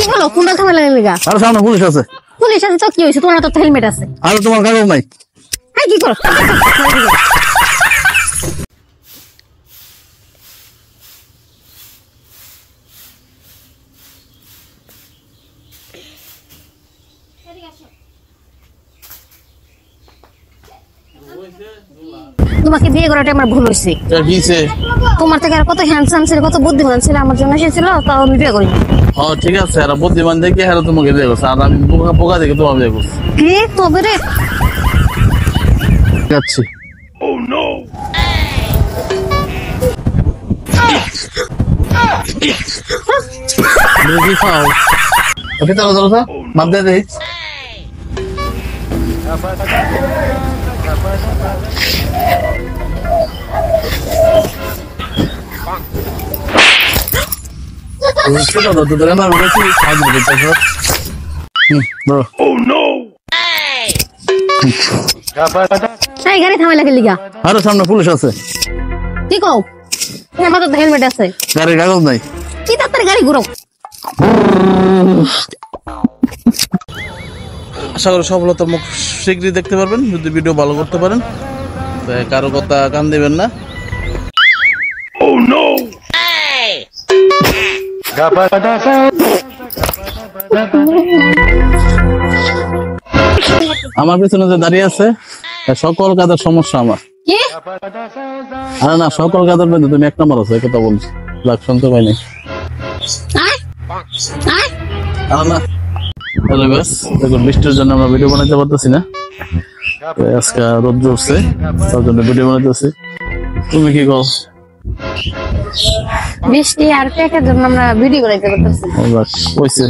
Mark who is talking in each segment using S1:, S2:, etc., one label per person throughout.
S1: বলো কোনটা ঝামেলা লাগা?
S2: আর সামনে পুলিশ আছে।
S1: পুলিশ আছে তো কি হইছে? তোমার তো হেলমেট আছে।
S2: আর তোমার কাগজ নাই।
S1: এই কি করো? তোমাকে বিয়ে করাটা আমার ভুল হয়েছে। তোমার থেকে আর কত হ্যান্ডসাম ছিল, কত বুদ্ধিমান ছিল, আমার জন্য এসেছিল, তাও আমি বিয়ে করি।
S2: ঠিক আছে, আর বুদ্ধিমান দেখে আর তোমাকে বিয়ে করছে, আর আমি বোকা দেখে তোমার বিয়ে করছি।
S1: কি তবে রে?
S2: যাচ্ছি। কি খাও? ওকে চলো চলো তো, মাপ দিয়ে দেই।
S1: গাড়ি থামাই লাগে লিগা।
S2: আরো সামনে পুলিশ আছে।
S1: কি কও? আমার তো হেলমেট আছে।
S2: গাড়ির কাগজ নাই।
S1: কি তাড়াতাড়ি গাড়ি ঘুরাও।
S2: আশা করি সফলতার মুখ শীঘ্রই দেখতে পারবেন যদি ভিডিও ভালো করতে পারেন। কারো কথা কান দিবেন না। আমার পিছনে যে দাঁড়িয়ে আছে সকল কাজের সমস্যা আমার। আরে না, সকল কাজের মধ্যে তুমি এক নম্বর আছো, কথা বলছি। লাগ শুনতে পাইনি। দেখুন বৃষ্টির জন্য আমরা ভিডিও বানাইতে পারতেছি না, আজকে রোদ উঠছে তার জন্য ভিডিও বানাইতেছি। তুমি কি কও?
S1: বৃষ্টি আর পেকের জন্য আমরা ভিডিও বানাইতে পারতেছি।
S2: হইছে,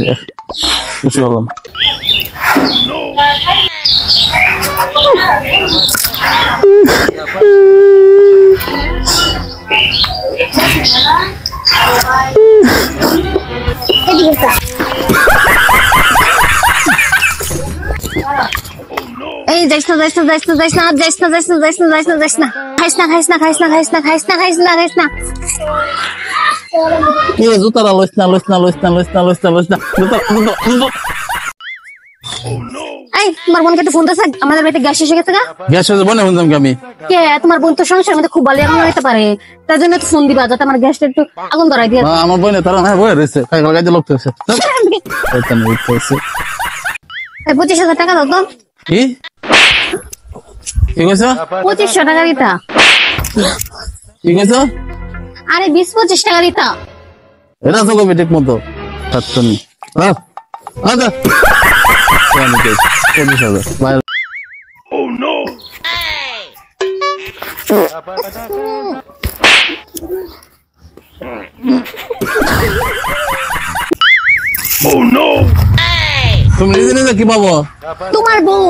S2: খুশি হলাম।
S1: এই যাইস না যাইস না যাইস না যাইস না যাইস না যাইস না যাইস না যাইস না যাইস না খাইস না খাইস না খাইস না খাইস না খাইস না খাইস না খাইস না।
S2: জুতারা লইস না লইস না লইস না লইস না লইস না লইস না।
S1: এই তোমার বোনকে একটু ফোন দিতে, আমাদের বাড়িতে গ্যাস এসে গেছে।
S2: গ্যাস হয়েছে বনে শুনতাম আমি।
S1: কে তোমার বোন তো সংসার মধ্যে খুব ভালো আগুন হইতে পারে, তার জন্য ফোন দিবা যাতে আমার গ্যাসটা একটু আগুন ধরাই দিয়ে।
S2: আমার বোনে তারা হ্যাঁ বয়ে রয়েছে, কাজে লোক আছে।
S1: 25,000 টাকা দাও তো।
S2: কি কি কইছো?
S1: 2500 টাকা দিতা।
S2: কি কইছো?
S1: আরে 20-25 টাকা দিতা।
S2: এটা তো কবি ঠিক মতো থাকতনি। হ্যাঁ আচ্ছা আমি কই 25,000 বাইরে। ও নো। ও নো। তুমি নিজে নিজে কি পাবো?
S1: তোমার বউ।